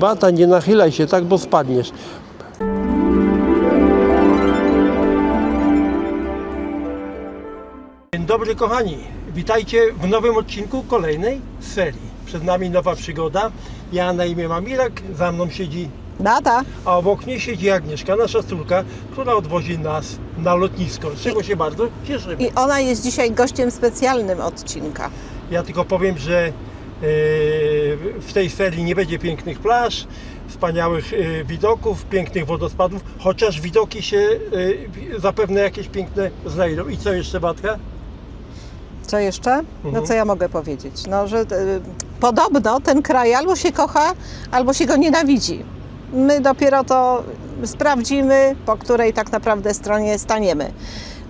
Bata, nie nachylaj się tak, bo spadniesz. Dzień dobry kochani, witajcie w nowym odcinku kolejnej serii. Przed nami nowa przygoda. Ja na imię mam Irek, za mną siedzi Beata. a obok mnie siedzi Agnieszka, nasza córka, która odwozi nas na lotnisko, z czego się bardzo cieszymy. I ona jest dzisiaj gościem specjalnym odcinka. Ja tylko powiem, że w tej serii nie będzie pięknych plaż, wspaniałych widoków, pięknych wodospadów, chociaż widoki się zapewne jakieś piękne znajdą. I co jeszcze, Batka? Co jeszcze? No co ja mogę powiedzieć? No, że podobno ten kraj albo się kocha, albo się go nienawidzi. My dopiero to sprawdzimy, po której tak naprawdę stronie staniemy.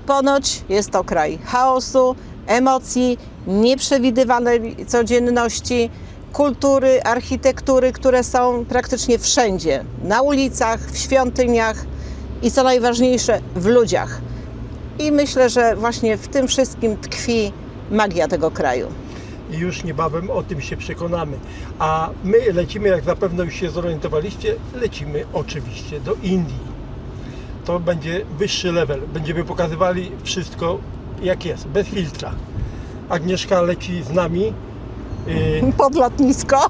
Ponoć jest to kraj chaosu, emocji, nieprzewidywalnej codzienności, kultury, architektury, które są praktycznie wszędzie. Na ulicach, w świątyniach i co najważniejsze, w ludziach. I myślę, że właśnie w tym wszystkim tkwi magia tego kraju. I już niebawem o tym się przekonamy. A my lecimy, jak zapewne już się zorientowaliście, lecimy oczywiście do Indii. To będzie wyższy level. Będziemy pokazywali wszystko jak jest, bez filtra. Agnieszka leci z nami. Pod lotnisko.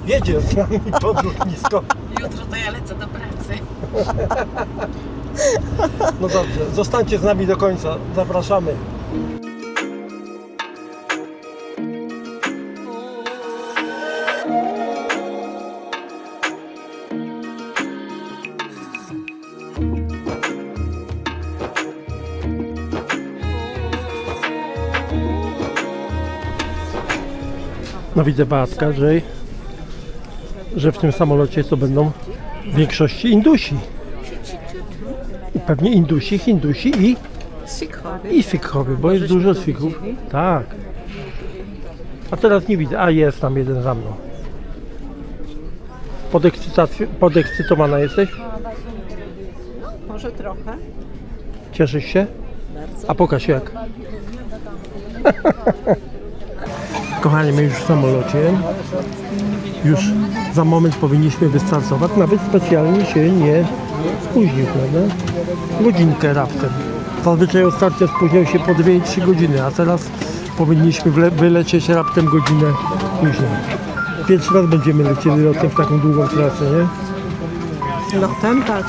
Jedzie z nami pod lotnisko. Jutro to ja lecę do pracy. No dobrze, zostańcie z nami do końca. Zapraszamy. No widzę, Beatka, że w tym samolocie to będą w większości Indusi. I pewnie Hindusi i Sikhowie, bo jest dużo Sikhów. Tak. A teraz nie widzę. A jest tam jeden za mną. Podekscytowana jesteś? Może trochę. Cieszysz się? Bardzo. A pokaż jak. Kochani, my już w samolocie. Już za moment powinniśmy wystartować. Nawet specjalnie się nie spóźnił, prawda? Godzinkę raptem. Zazwyczaj ostatnio spóźniał się po 2-3 godziny, a teraz powinniśmy wylecieć raptem godzinę później. Pierwszy raz będziemy lecieli lotem w taką długą trasę, nie? Lotem tak.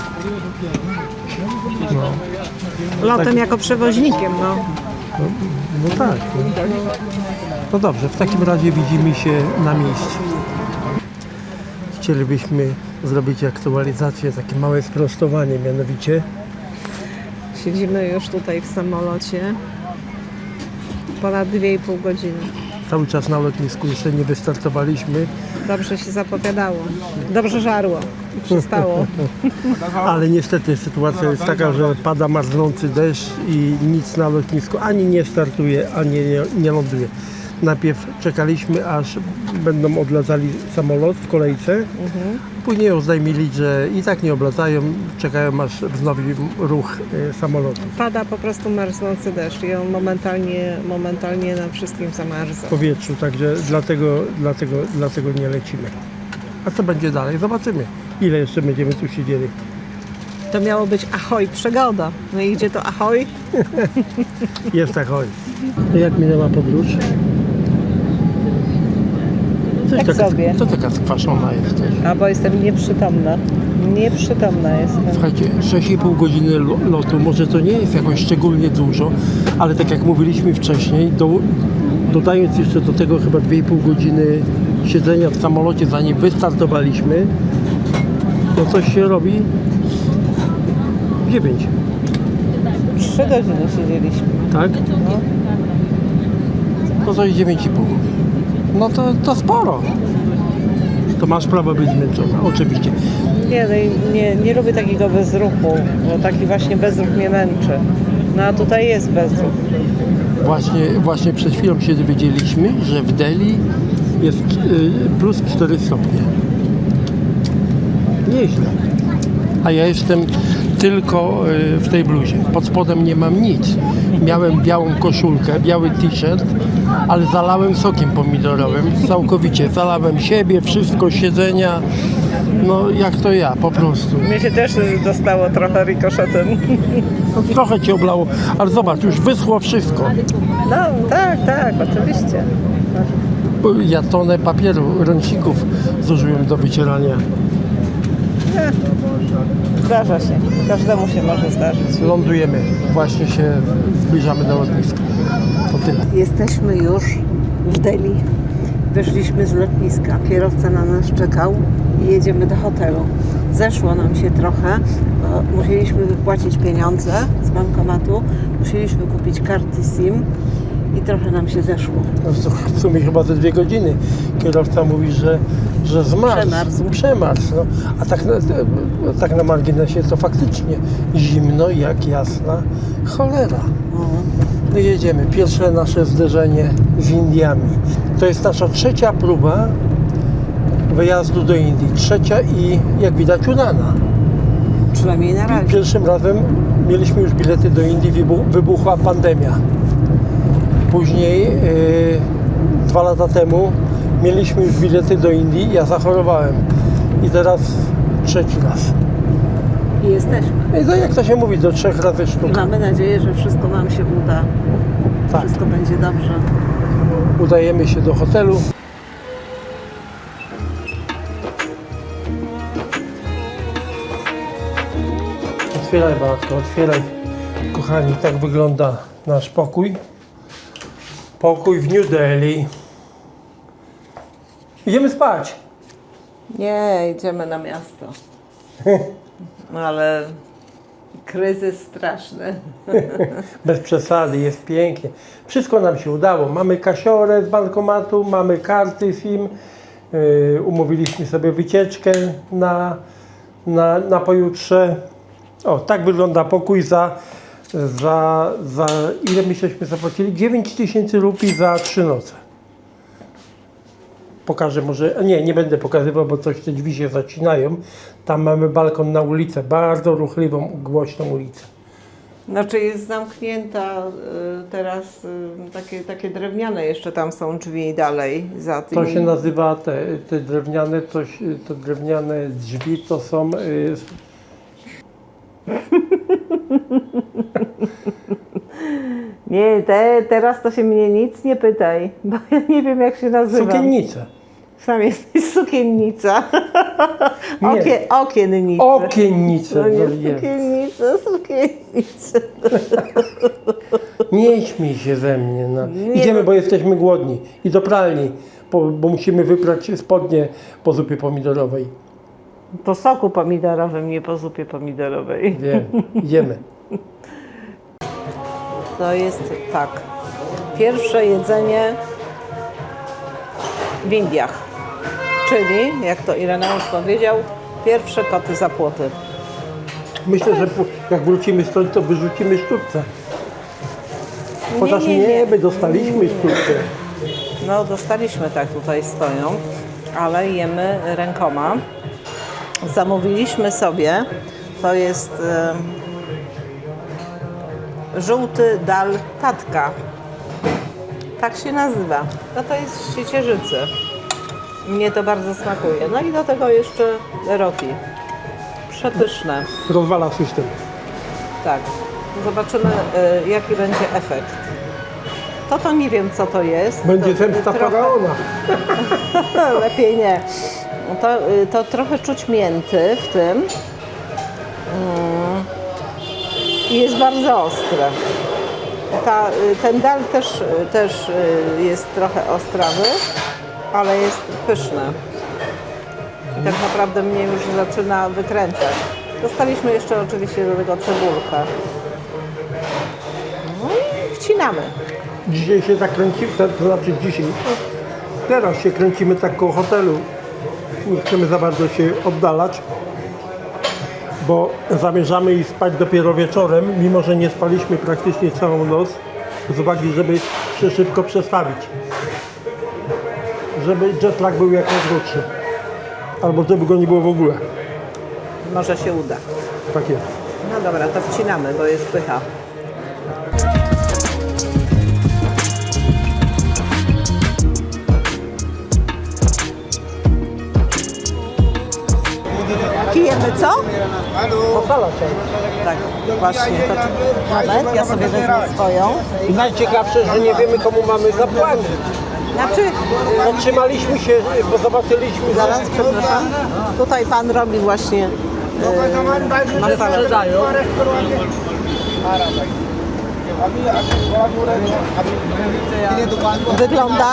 No, Lotem jako przewoźnikiem, no. no tak. No dobrze, w takim razie widzimy się na miejscu. Chcielibyśmy zrobić aktualizację, takie małe sprostowanie, mianowicie Siedzimy już tutaj w samolocie ponad 2,5 godziny. cały czas na lotnisku, jeszcze nie wystartowaliśmy, Dobrze się zapowiadało. Dobrze żarło. Przystało. ale niestety sytuacja jest taka, że pada marznący deszcz i nic na lotnisku ani nie startuje, ani nie ląduje. Najpierw czekaliśmy, aż będą odlatali samolot w kolejce, później oznajmili, że i tak nie odlatają, czekają aż wznowi ruch samolotu. Pada po prostu marznący deszcz i on momentalnie na wszystkim zamarza. W powietrzu, także dlatego nie lecimy. A co będzie dalej? Zobaczymy, ile jeszcze będziemy tu siedzieli. To miało być ahoj, przygoda. No i gdzie to ahoj? Jest tak, oj. To jak minęła podróż? Tak sobie. Co taka skwaszona jesteś? A bo jestem nieprzytomna. Nieprzytomna jestem. Słuchajcie, 6,5 godziny lotu, może to nie jest jakoś szczególnie dużo, ale tak jak mówiliśmy wcześniej, dodając jeszcze do tego chyba 2,5 godziny siedzenia w samolocie, zanim wystartowaliśmy, to coś się robi 9, 3 godziny siedzieliśmy. tak? To coś 9,5. No to sporo. To masz prawo być zmęczona, oczywiście. Nie lubię takiego bezruchu, bo taki właśnie bezruch mnie męczy. No a tutaj jest bezruch. Właśnie przed chwilą się dowiedzieliśmy, że w Delhi jest plus 4 stopnie. Nieźle. A ja jestem tylko w tej bluzie. Pod spodem nie mam nic. Miałem białą koszulkę, biały t-shirt, ale zalałem sokiem pomidorowym. Całkowicie zalałem siebie, wszystko, siedzenia. No jak to ja, po prostu. Mnie się też dostało trochę rikoszetem. No, trochę cię oblało, ale zobacz, już wyschło wszystko. No, tak, oczywiście. Ja tonę papieru, ręczników zużyłem do wycierania. Zdarza się. Każdemu się może zdarzyć. Lądujemy, właśnie się zbliżamy do lotniska. To tyle. Jesteśmy już w Delhi. Wyszliśmy z lotniska, kierowca na nas czekał i jedziemy do hotelu. Zeszło nam się trochę, bo musieliśmy wypłacić pieniądze z bankomatu, musieliśmy kupić karty SIM i trochę nam się zeszło. No, w sumie chyba ze 2 godziny. Kierowca mówi, że zmarzł. Przemarzł. No. A tak na marginesie to faktycznie zimno jak jasna cholera. No jedziemy. Pierwsze nasze zderzenie z Indiami. To jest nasza 3. próba wyjazdu do Indii. 3. i jak widać udana. Przynajmniej na razie. Pierwszym razem mieliśmy już bilety do Indii, wybuchła pandemia. Później 2 lata temu mieliśmy już bilety do Indii, ja zachorowałem. I teraz 3. raz. I jesteśmy. I to jak to się mówi, do 3 razy I sztuka. mamy nadzieję, że wszystko nam się uda. Tak, Wszystko będzie dobrze. udajemy się do hotelu. Otwieraj, Beatko, otwieraj. Kochani, tak wygląda nasz pokój. Pokój w New Delhi. Idziemy spać. Nie, idziemy na miasto. No ale kryzys straszny. Bez przesady, jest pięknie. Wszystko nam się udało. Mamy kasiorę z bankomatu, mamy karty SIM. Umówiliśmy sobie wycieczkę na pojutrze. O, tak wygląda pokój za ile myśmy zapłacili? 9000 rupii za 3 noce. Pokażę może, nie będę pokazywał, bo coś te drzwi się zacinają. Tam mamy balkon na ulicę, bardzo ruchliwą, głośną ulicę. Znaczy jest zamknięta teraz, takie drewniane jeszcze tam są drzwi dalej za tymi. To się nazywa, te drewniane, te drewniane drzwi to są... Nie, teraz to się mnie nic nie pytaj, bo ja nie wiem jak się nazywa. Sukiennice. Sam jesteś sukiennica. Nie. Okiennice. Okiennice. No nie, No jest. sukiennice. Nie śmiej się ze mnie. No. Nie, Idziemy, no. bo jesteśmy głodni. I do pralni, bo musimy wyprać spodnie po zupie pomidorowej. Po soku pomidorowym, nie po zupie pomidorowej. Wiem, idziemy. To jest tak. Pierwsze jedzenie w Indiach. Czyli, jak to Ireneusz powiedział, pierwsze koty za płoty. Myślę, że jak wrócimy stąd, to wyrzucimy sztuczce. Chociaż nie, my dostaliśmy sztuczkę. No, dostaliśmy, tak tutaj stoją, ale jemy rękoma. Zamówiliśmy sobie, to jest żółty dal tatka. Tak się nazywa. No to jest z ciecierzycy. Mnie to bardzo smakuje. No i do tego jeszcze roti. Przepyszne. Rozwala system. Tak. Zobaczymy, jaki będzie efekt. To nie wiem, co to jest. Będzie To zemsta faraona. Lepiej nie. To trochę czuć mięty w tym. I jest bardzo ostre. Ten dal też jest trochę ostrawy, ale jest pyszny. I tak naprawdę mnie już zaczyna wykręcać. Dostaliśmy jeszcze oczywiście do tego cebulkę. No i wcinamy. Dzisiaj się tak kręcimy, to znaczy dzisiaj, teraz się kręcimy tak koło hotelu. Nie chcemy za bardzo się oddalać, bo zamierzamy iść spać dopiero wieczorem, mimo że nie spaliśmy praktycznie całą noc, z uwagi, żeby się szybko przestawić. Żeby jetlag był jak najkrótszy. Albo żeby go nie było w ogóle. Może się uda. Tak jest. No dobra, to wcinamy, bo jest pycha. Pijemy co? Popala się. Tak, właśnie. To, moment, ja sobie wezmę swoją. I najciekawsze, że nie wiemy, komu mamy zapłacić. Znaczy, Zatrzymaliśmy się, bo zobaczyliśmy, zaraz, przepraszam. Tutaj pan robi właśnie masalę. sprzedają. Wygląda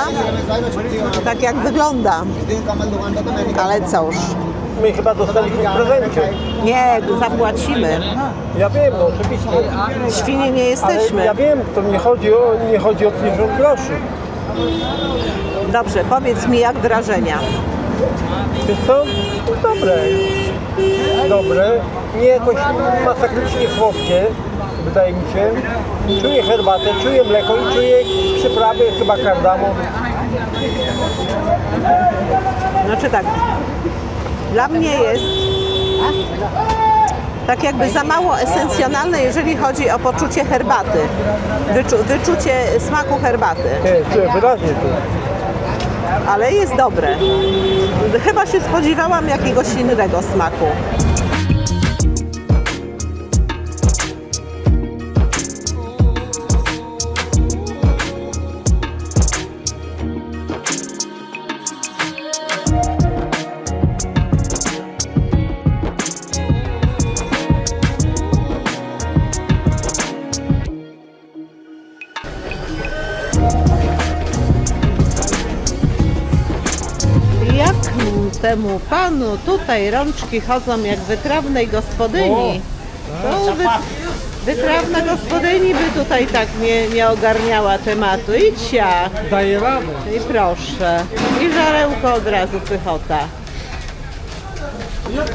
tak jak wygląda, ale cóż, My chyba dostaliśmy w prezencie. nie, zapłacimy. Ja wiem, no oczywiście. Świnie nie Ale jesteśmy. ja wiem, to nie chodzi o 50 groszy. Dobrze, powiedz mi jak wrażenia. Wiesz co? Dobre. Dobre. Nie jakoś masakrycznie słodkie, wydaje mi się. Czuję herbatę, czuję mleko i czuję przyprawy, chyba kardamon. Znaczy tak, dla mnie jest tak jakby za mało esencjonalne, jeżeli chodzi o poczucie herbaty. Wyczucie smaku herbaty. Nie, czuję wyraźnie tu. Ale jest dobre. Chyba się spodziewałam jakiegoś innego smaku. Jak temu panu tutaj rączki chodzą jak wytrawnej gospodyni, to wytrawna gospodyni by tutaj tak nie ogarniała tematu. Idź ja. Daje radę. I proszę. I żarełko od razu pychota.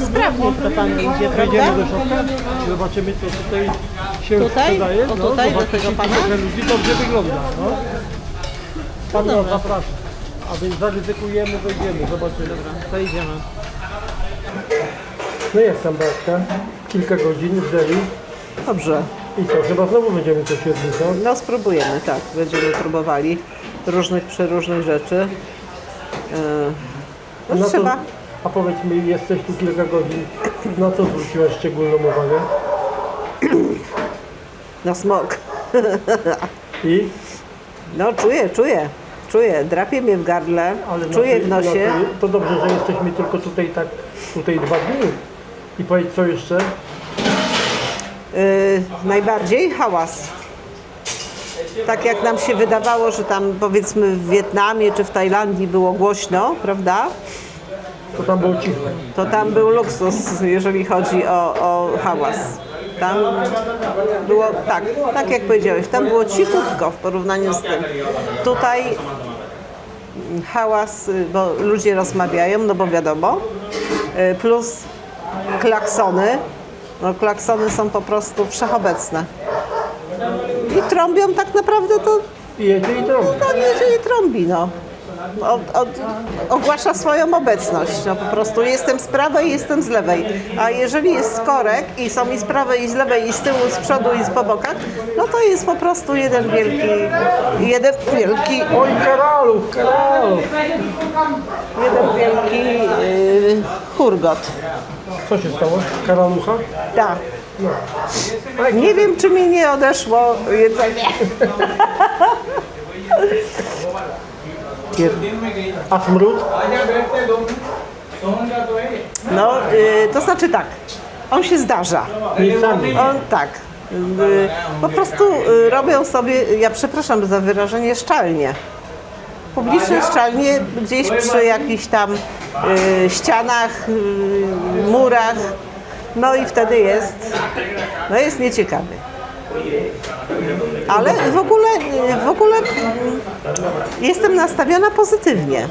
Sprawnie to pan idzie, prawda? Wejdziemy do środka, zobaczymy co tutaj się Tutaj? sprzedaje. O, tutaj, do zobaczycie, tego pana? trochę ludzi dobrze wygląda. No. Pan nas zaprasza. A więc zaryzykujemy, wejdziemy, zobaczymy. To idziemy. No jest tam Beatka, kilka godzin w Deli. Dobrze. I co, chyba znowu będziemy coś jedli, co? No spróbujemy, tak. Będziemy próbowali przeróżnych rzeczy. No, to, trzeba. a powiedz mi, jesteś tu kilka godzin, na co zwróciłaś szczególną uwagę? Na smok. I? No czuję. Drapie mnie w gardle, Ale czuję w nosie. to dobrze, że jesteśmy tylko tutaj 2 dni. I powiedz co jeszcze? Najbardziej hałas. Tak jak nam się wydawało, że tam powiedzmy w Wietnamie czy w Tajlandii było głośno, prawda? To tam było cicho. To tam był luksus, jeżeli chodzi o hałas. Tam było, tak jak powiedziałeś, tam było cichutko w porównaniu z tym. Tutaj hałas, bo ludzie rozmawiają, no bo wiadomo, plus klaksony. No klaksony są po prostu wszechobecne. I trąbią tak naprawdę to, I jedzie i trąbi. no jeżeli trąbi, no. Ogłasza swoją obecność. No po prostu jestem z prawej, jestem z lewej. A jeżeli jest korek i są i z prawej, i z lewej, i z tyłu, z przodu, i z po bokach, no to jest po prostu jeden wielki Oj, Karolów! jeden wielki hurgot. Co się stało? Karalucha? Tak. Nie wiem, czy mi nie odeszło jedzenie. A smród? No, to znaczy tak, on się zdarza. Miejscami. On tak. Po prostu robią sobie, ja przepraszam za wyrażenie, szczalnie. Publiczne szczalnie gdzieś przy jakichś tam ścianach, murach. No i wtedy jest nieciekawy. Ale w ogóle jestem nastawiona pozytywnie.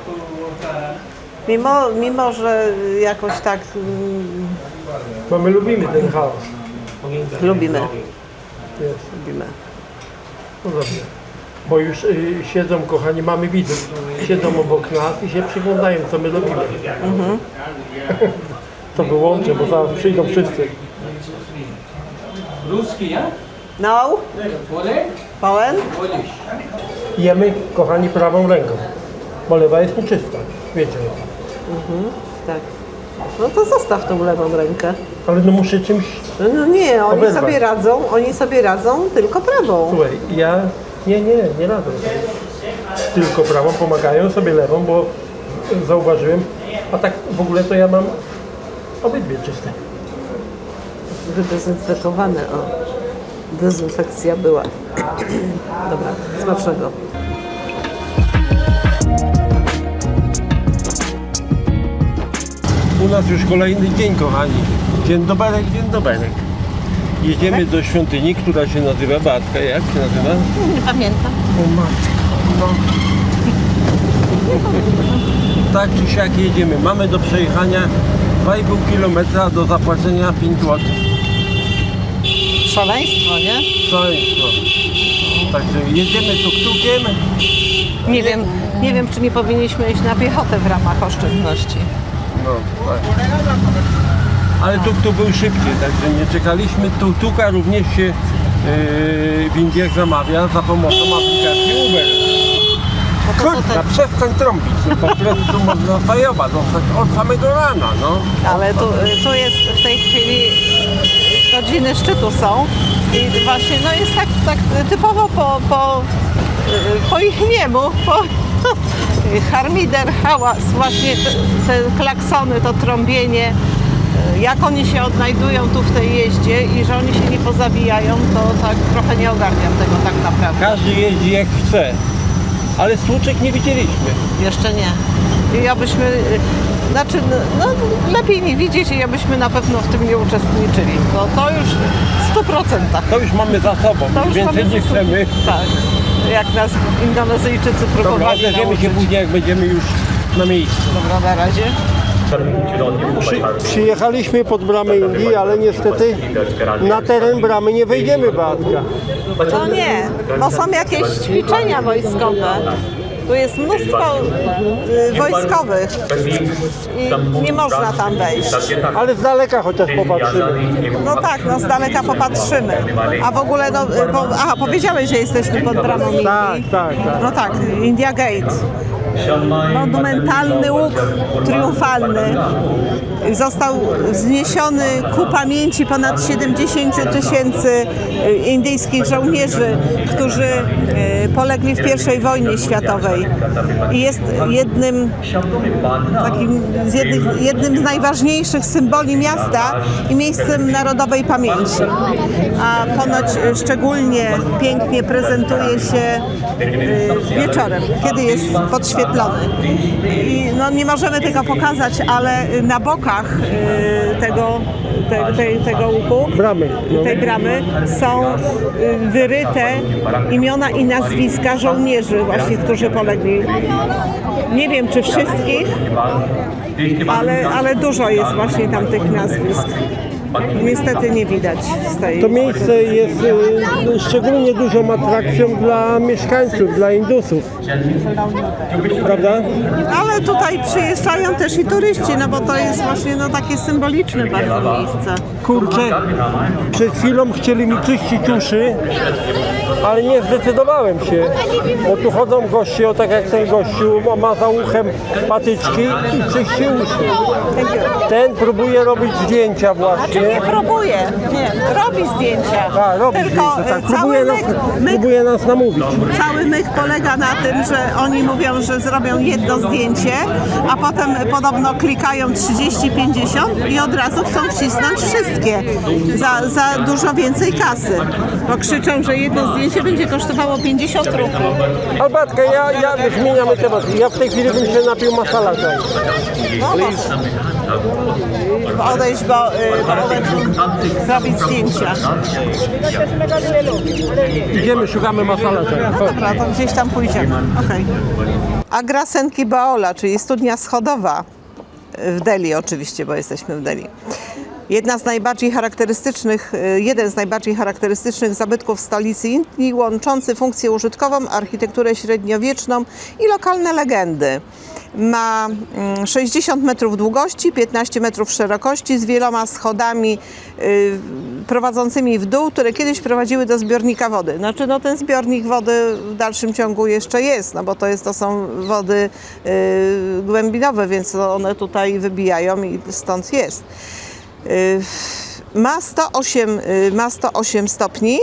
Mimo że jakoś tak Bo my lubimy ten chaos. lubimy. Jest. No dobrze. Bo już siedzą, kochani, mamy widzów, siedzą obok nas i się przyglądają, co my robimy. To wyłączę, bo zaraz przyjdą wszyscy. Ruski, ja? No, Polen? Jemy, kochani, prawą ręką, bo lewa jest nieczysta, wiecie. Tak. No to zostaw tą lewą rękę. Ale no muszę czymś... No nie, Oberwać. oni sobie radzą tylko prawą. Słuchaj, ja... Nie radzę. Tylko prawą, pomagają sobie lewą, bo zauważyłem, a tak w ogóle to ja mam obydwie czyste. Wydezynfekowane, o. Dezynfekcja była. Dobra, smacznego. U nas już kolejny dzień, kochani. Dzień doberek. Jedziemy do świątyni, która się nazywa Beatka. Jak się nazywa? Nie pamiętam. O matko, no. Tak czy siak jedziemy. Mamy do przejechania 2,5 km do zapłacenia 5 zł. Szaleństwo, nie? Szaleństwo. Także jedziemy tuk-tukiem. Nie wiem, czy nie powinniśmy iść na piechotę w ramach oszczędności. No, tak. Ale tuk-tuk był szybciej, także nie czekaliśmy. Tuk-tuka również się w Indiach zamawia za pomocą aplikacji Uber. Kurwa, przestań trąbić. Po prostu można fajowa dostać od samego rana, no. Ale tu jest w tej chwili godziny szczytu są i właśnie no jest tak typowo po ich niemu, harmider, hałas, właśnie te klaksony, to trąbienie, jak oni się odnajdują tu w tej jeździe i że oni się nie pozabijają, to tak trochę nie ogarniam tego tak naprawdę. Każdy jeździ jak chce, ale stłuczek nie widzieliśmy. Jeszcze nie. I abyśmy, znaczy, no lepiej nie widzieć i abyśmy na pewno w tym nie uczestniczyli. To już w 100%. To już mamy za sobą, To już więcej mamy nie za sobą. chcemy. Tak, jak nas Indonezyjczycy Dobra, próbowali odezwiemy się nauczyć. później, jak będziemy już na miejscu. Dobra, na razie. Przyjechaliśmy pod bramę Indii, ale niestety na teren bramy nie wejdziemy, Beatka. To nie, bo są jakieś ćwiczenia wojskowe. Tu jest mnóstwo wojskowych i nie można tam wejść. Ale z daleka chociaż popatrzymy. No tak, no z daleka popatrzymy. A w ogóle, no, powiedziałeś, że jesteśmy pod bramą Indii. Tak. No tak, India Gate. Monumentalny łuk triumfalny został wzniesiony ku pamięci ponad 70 000 indyjskich żołnierzy, którzy polegli w I wojnie światowej i jest jednym z najważniejszych symboli miasta i miejscem narodowej pamięci. A ponoć szczególnie pięknie prezentuje się wieczorem, kiedy jest podświetlony. I no, nie możemy tego pokazać, ale na bokach tego łuku, tej bramy są wyryte imiona i nazwiska żołnierzy właśnie, którzy polegli. Nie wiem, czy wszystkich, ale dużo jest właśnie tam tych nazwisk. Niestety nie widać z tej... To miejsce jest szczególnie dużą atrakcją dla mieszkańców, dla Indusów. Prawda? Ale tutaj przyjeżdżają też i turyści, no bo to jest właśnie no, takie symboliczne bardzo miejsce. Kurczę, przed chwilą chcieli mi czyścić uszy, ale nie zdecydowałem się, bo tu chodzą goście, o tak jak ten gościu, ma za uchem patyczki i czyści uszy. Ten próbuje robić zdjęcia właśnie. Nie próbuje, nie, robi zdjęcia. Tak, robi Tylko zdjęcia, tak. cały Próbuje nas namówić. Cały myk polega na tym, że oni mówią, że zrobią jedno zdjęcie, a potem podobno klikają 30-50 i od razu chcą wcisnąć wszystkie za dużo więcej kasy. Bo krzyczą, że jedno zdjęcie będzie kosztowało 50 rupii. Albatka, zmieniamy temat. Ja w tej chwili bym się napił masala czaj. No odejść, bo zrobić zdjęcia. Idziemy, szukamy masala czaj. No dobra, to gdzieś tam pójdziemy. Okay. Agra Senki Baola, czyli studnia schodowa w Delhi oczywiście, bo jesteśmy w Delhi. jeden z najbardziej charakterystycznych zabytków stolicy Indii, łączący funkcję użytkową, architekturę średniowieczną i lokalne legendy. Ma 60 metrów długości, 15 metrów szerokości z wieloma schodami prowadzącymi w dół, które kiedyś prowadziły do zbiornika wody. Znaczy, no, ten zbiornik wody w dalszym ciągu jeszcze jest, no bo to są wody głębinowe, więc one tutaj wybijają i stąd jest. Ma 108 stopni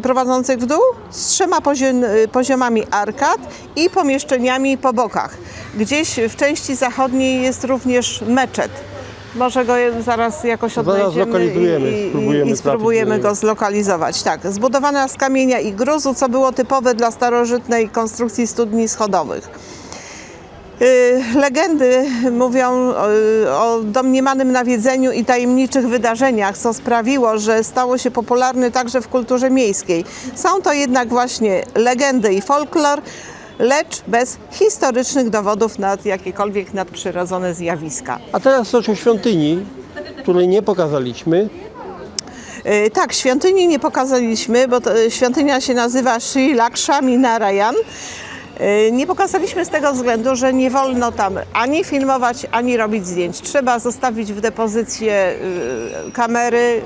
prowadzących w dół z 3 poziomami arkad i pomieszczeniami po bokach. Gdzieś w części zachodniej jest również meczet. Może go zaraz jakoś odnajdziemy i spróbujemy go zlokalizować. Tak, zbudowana z kamienia i gruzu, co było typowe dla starożytnej konstrukcji studni schodowych. Legendy mówią o domniemanym nawiedzeniu i tajemniczych wydarzeniach, co sprawiło, że stało się popularne także w kulturze miejskiej. Są to jednak właśnie legendy i folklor, lecz bez historycznych dowodów na jakiekolwiek nadprzyrodzone zjawiska. A teraz coś o świątyni, której nie pokazaliśmy. Tak, świątyni nie pokazaliśmy, bo świątynia się nazywa Sri Lakshmi Narayan. Nie pokazaliśmy z tego względu, że nie wolno tam ani filmować, ani robić zdjęć. Trzeba zostawić w depozycie kamery,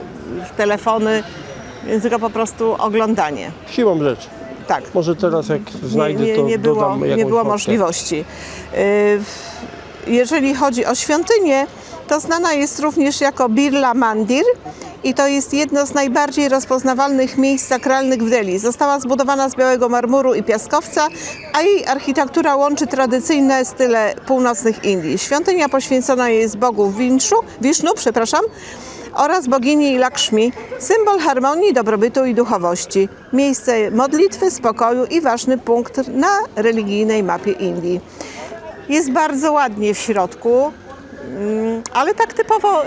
telefony, więc tylko po prostu oglądanie. Siłą rzeczy. Tak. Może teraz jak znajdę, to dodam jakąś nie było fotkę. możliwości. Jeżeli chodzi o świątynię, to znana jest również jako Birla Mandir i to jest jedno z najbardziej rozpoznawalnych miejsc sakralnych w Delhi. Została zbudowana z białego marmuru i piaskowca, a jej architektura łączy tradycyjne style północnych Indii. Świątynia poświęcona jest bogu Wisznu, oraz bogini Lakshmi, symbol harmonii, dobrobytu i duchowości. Miejsce modlitwy, spokoju i ważny punkt na religijnej mapie Indii. Jest bardzo ładnie w środku, ale tak typowo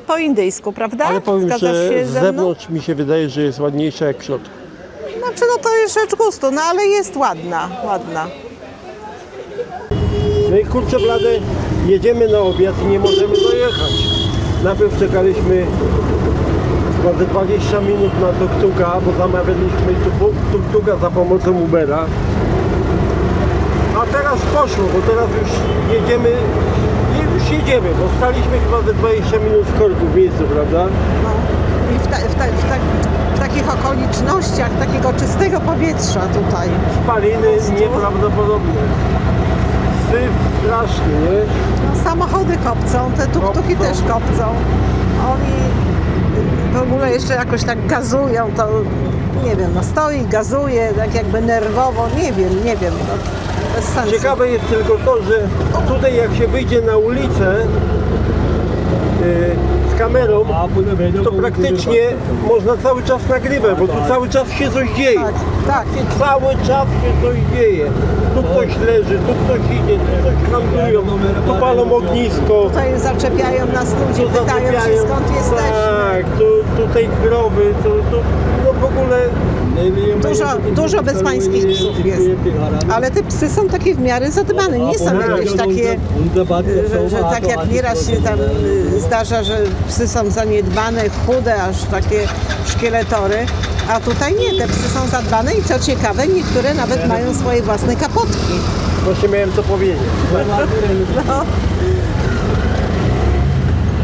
po indyjsku, prawda? Ale powiem, Zgadzasz że się z ze mną? zewnątrz mi się wydaje, że jest ładniejsza jak w środku. Znaczy, no to jest rzecz gustu, no ale jest ładna. No i kurczę blade, jedziemy na obiad i nie możemy dojechać. Najpierw czekaliśmy chyba 20 minut na tuk-tuka, bo zamawialiśmy tuk-tuka za pomocą Ubera. A teraz poszło, bo teraz już jedziemy, bo staliśmy chyba ze 20 minut w korku w miejscu, prawda? No. I w takich okolicznościach, takiego czystego powietrza tutaj. Spaliny nieprawdopodobne. Syf straszny, nie? No, samochody kopcą, te tuk-tuki też kopcą. Oni w ogóle jeszcze jakoś tak gazują, to nie wiem, no stoi, gazuje, tak jakby nerwowo, nie wiem, no, bez sensu. Ciekawe jest tylko to, że tutaj jak się wyjdzie na ulicę z kamerą, to praktycznie można cały czas nagrywać, bo tu cały czas się coś dzieje. Tak. Cały czas się coś dzieje. Tu ktoś leży, tu ktoś idzie, tu coś handlują, tu palą ognisko. Tutaj zaczepiają nas ludzie, Tu pytają się zaczepiają. skąd jesteśmy. Tak, tutaj krowy, no w ogóle... Dużo bezpańskich psów jest, ale te psy są takie w miarę zadbane, nie są jakieś takie, że tak jak nieraz się tam zdarza, że psy są zaniedbane, chude, aż takie szkieletory, a tutaj nie, te psy są zadbane i co ciekawe, niektóre nawet mają swoje własne kapotki. Właśnie miałem to powiedzieć. No.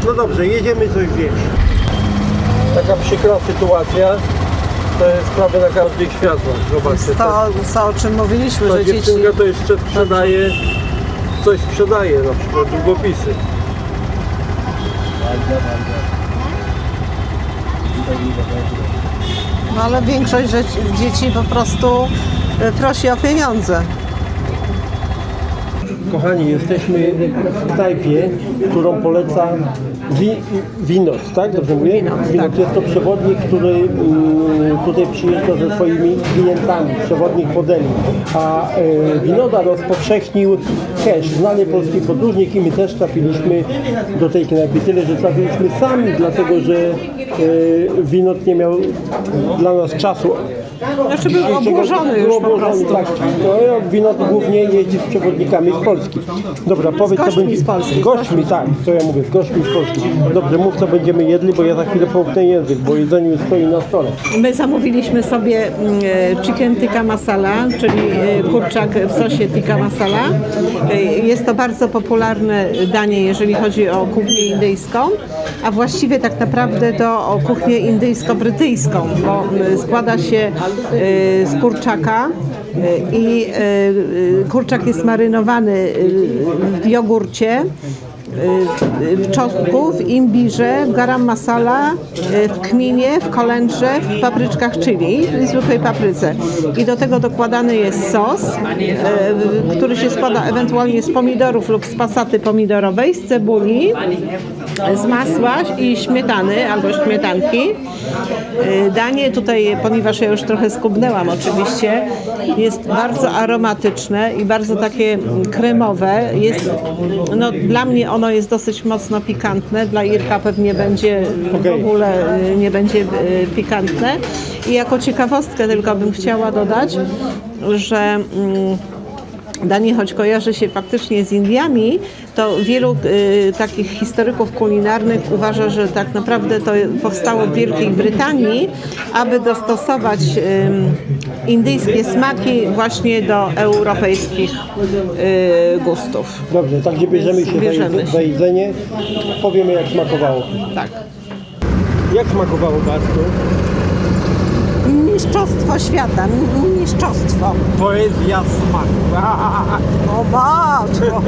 No dobrze, jedziemy coś zjeść. Taka przykra sytuacja. To jest prawie na każdych światłach. Zobaczcie. To, o czym mówiliśmy, Ta że dzieci... dziewczynka to jeszcze sprzedaje, coś sprzedaje, na przykład długopisy. No ale większość dzieci po prostu prosi o pieniądze. Kochani, jesteśmy w knajpie, którą poleca Vinod, tak? Dobrze mówię? Vinod jest to przewodnik, który tutaj przyjeżdża ze swoimi klientami, przewodnik po Delhi. A Vinoda rozpowszechnił Cash, znany polski podróżnik, i my też trafiliśmy do tej knajpy. Tyle, że trafiliśmy sami, dlatego że Vinod nie miał dla nas czasu Znaczy był obłożony już po prostu. Tak. No, wino to głównie jeździ z przewodnikami z Polski. Dobra, powiedz co gośćmi będzie. z Polski. Z gośćmi, tak, co ja mówię, z gośćmi z Polski. Dobrze, mów co będziemy jedli, bo ja za chwilę połknę język, bo jedzenie już stoi na stole. My zamówiliśmy sobie chicken tikka masala, czyli kurczak w sosie tikka masala. Jest to bardzo popularne danie, jeżeli chodzi o kuchnię indyjską, a właściwie tak naprawdę to o kuchnię indyjsko-brytyjską, bo składa się z kurczaka i kurczak jest marynowany w jogurcie, w czosnku, w imbirze, w garam masala, w kminie, w kolendrze, w papryczkach chili, w zwykłej papryce. I do tego dokładany jest sos, który się składa ewentualnie z pomidorów lub z pasaty pomidorowej, z cebuli, z masła i śmietany albo śmietanki. Danie tutaj, ponieważ ja już trochę skubnęłam oczywiście, jest bardzo aromatyczne i bardzo takie kremowe. Jest, no, dla mnie ono jest dosyć mocno pikantne, dla Irka pewnie będzie w ogóle nie będzie pikantne. I jako ciekawostkę tylko bym chciała dodać, że danie, choć kojarzy się faktycznie z Indiami, to wielu takich historyków kulinarnych uważa, że tak naprawdę to powstało w Wielkiej Brytanii, aby dostosować indyjskie smaki właśnie do europejskich gustów. Dobrze, także bierzemy się za jedzenie, powiemy jak smakowało. Tak. Jak smakowało, Bartku? Mistrzostwo świata, mistrzostwo. Poezja smaku. O matko!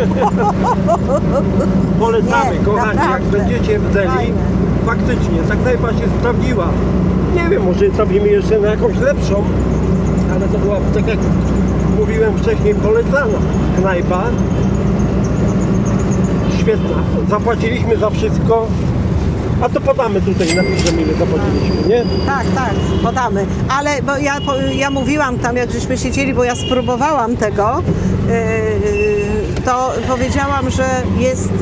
Polecamy, Nie, kochani, jak naprawdę. będziecie w Delhi, Fajne. faktycznie, ta knajpa się sprawdziła. Nie wiem, może zrobimy jeszcze na jakąś lepszą, ale to była, tak jak mówiłem wcześniej, polecana knajpa. Świetna. Zapłaciliśmy za wszystko, a to podamy tutaj, napiszemy ile zapłaciliśmy, nie? Tak, tak, podamy. Ale bo ja mówiłam tam, jak żeśmy siedzieli, bo ja spróbowałam tego, to powiedziałam, że jest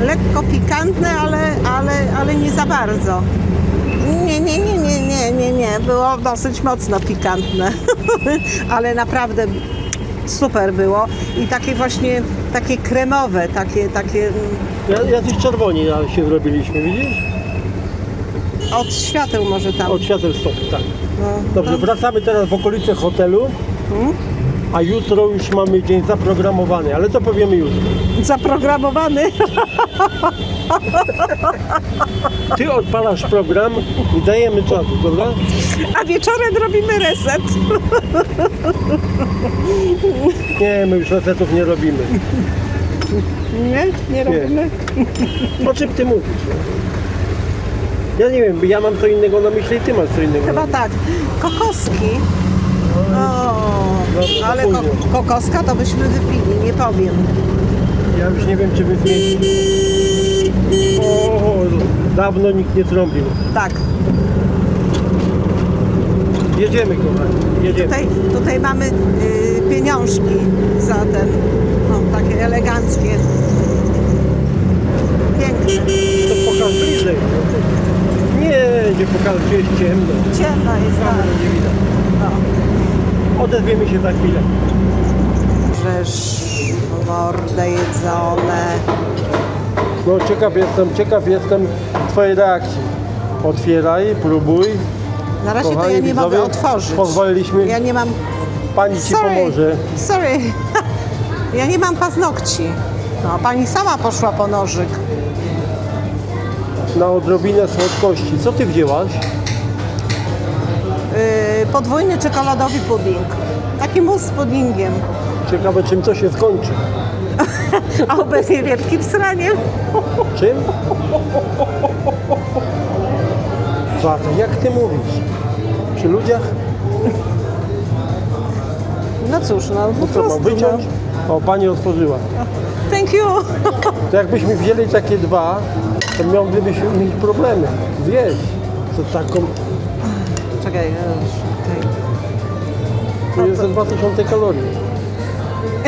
lekko pikantne, ale nie za bardzo. Nie, było dosyć mocno pikantne, ale naprawdę super było i takie właśnie, takie kremowe, takie Jacyś czerwoni się zrobiliśmy, widzisz? od świateł może tam. Od świateł stop, tak. No, Dobrze, wracamy teraz w okolice hotelu, a jutro już mamy dzień zaprogramowany, ale to powiemy jutro. zaprogramowany. Ty odpalasz program i dajemy czas, dobra? A wieczorem robimy reset. Nie, my już resetów nie robimy. Nie robimy. O czym ty mówisz? Ja nie wiem, ja mam co innego na myśli i ty masz co innego na Chyba myśli. tak. Kokoski. O, Dobra, ale później. kokoska to byśmy wypili, nie powiem. Ja już nie wiem, czy wy zmieścić. O, dawno nikt nie trąbił. Tak. Jedziemy, kochani, jedziemy. Tutaj mamy pieniążki za ten, no, takie eleganckie. Piękne. To pokaż bliżej. Nie pokaż, gdzie jest ciemno. Ciemno jest, tak. Nie widać. No. Odezwiemy się za chwilę. Rzesz, mordę jedzone. No ciekaw jestem twojej reakcji. Otwieraj, próbuj. Na razie to Kochani ja nie mogę widzowie, otworzyć. pozwoliliśmy. Ja nie mam... Pani ci pomoże. Sorry. Ja nie mam paznokci. No, pani sama poszła po nożyk. Na odrobinę słodkości. Co ty wzięłaś? Podwójny czekoladowy pudding. Taki mus z puddingiem. Ciekawe czym to się skończy. A obecnie wielkim sraniem. Czym? Warte, jak ty mówisz? Przy ludziach? No cóż, no po Co mam prostu. wyciąć? O, pani otworzyła. Thank you. To jakbyśmy wzięli takie dwa, to miałbyśmy mieć problemy. Zjeść. To taką... Czekaj, To jest za 2000 kalorii.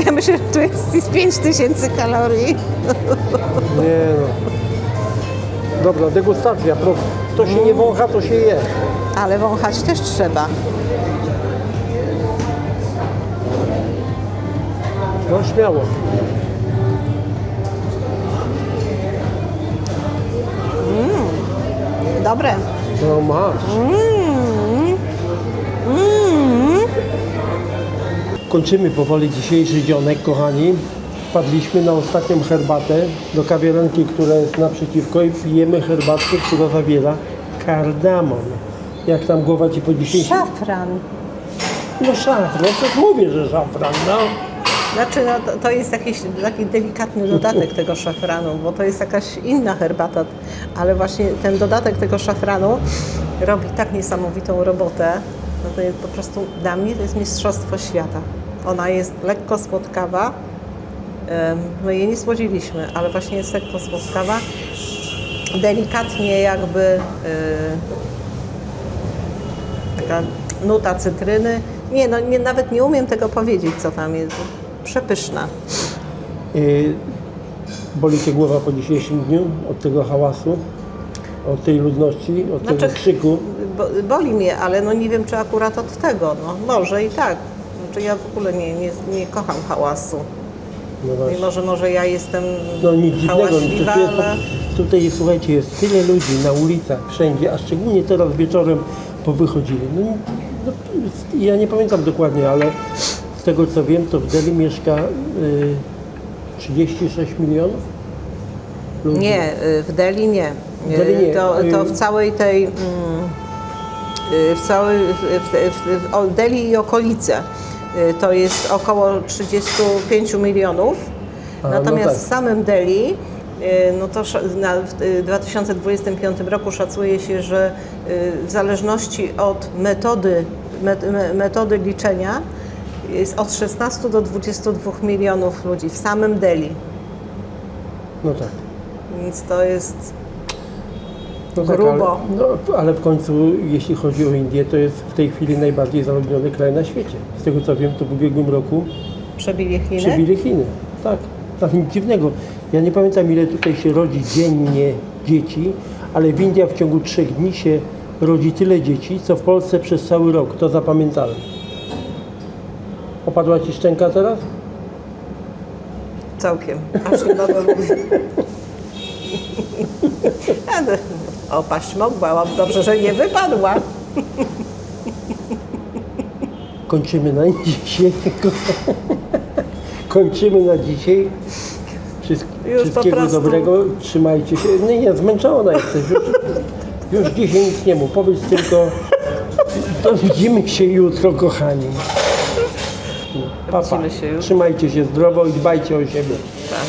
ja myślę, że tu jest 5000 kalorii. Nie no. Dobra, degustacja, proszę. To się nie wącha, to się je. Ale wąchać też trzeba. No śmiało. Dobre. No masz. Kończymy powoli dzisiejszy dzionek, kochani. Wpadliśmy na ostatnią herbatę do kawiarenki, która jest naprzeciwko i pijemy herbatkę, która zawiera kardamon. Jak tam głowa ci po dzisiejszym... Szafran. No szafran, no to mówię, że szafran, no. Znaczy, no, to jest jakiś taki delikatny dodatek tego szafranu, bo to jest jakaś inna herbata, ale właśnie ten dodatek tego szafranu robi tak niesamowitą robotę, no to jest po prostu, dla mnie to jest mistrzostwo świata. Ona jest lekko słodkawa, my jej nie słodziliśmy, ale właśnie jest lekko słodkawa, delikatnie jakby taka nuta cytryny. Nie, no nie, nawet nie umiem tego powiedzieć, co tam jest. Przepyszna. Boli cię głowa po dzisiejszym dniu od tego hałasu, od tej ludności, od tego krzyku? Boli mnie, ale no nie wiem, czy akurat od tego. No, może i tak. Znaczy ja w ogóle nie kocham hałasu. No właśnie. Mimo, że może ja jestem No nic dziwnego, hałaśliwa, ale... tutaj słuchajcie, jest tyle ludzi na ulicach, wszędzie, a szczególnie teraz wieczorem powychodzili. No, ja nie pamiętam dokładnie, ale z tego co wiem, to w Delhi mieszka 36 milionów ludzi. Nie, w Delhi nie. W Delhi nie. To w całej tej... w Delhi i okolice to jest około 35 milionów. Natomiast no tak. w samym Delhi no to w 2025 roku szacuje się, że w zależności od metody liczenia jest od 16 do 22 milionów ludzi w samym Delhi. No tak. Więc to jest No tak, grubo. ale w końcu, jeśli chodzi o Indię, to jest w tej chwili najbardziej zaludniony kraj na świecie. Z tego co wiem, to w ubiegłym roku Przebili Chiny? przebili Chiny. Tak, tak, nic dziwnego. Ja nie pamiętam, ile tutaj się rodzi dziennie dzieci, ale w Indiach w ciągu 3 dni się rodzi tyle dzieci, co w Polsce przez cały rok. To zapamiętałem. Opadła ci szczęka teraz? Całkiem. Aż nie mogę mówić. Opaść mogła, dobrze, że nie wypadła. Kończymy na dzisiaj. Kończymy na dzisiaj. Wszystkiego prostu. dobrego. Trzymajcie się. Nie, zmęczona jesteś. Już dzisiaj nic nie mów. Powiedz tylko, to widzimy się jutro, kochani. Pa, pa. Widzimy się jutro. Trzymajcie się zdrowo i dbajcie o siebie. Tak.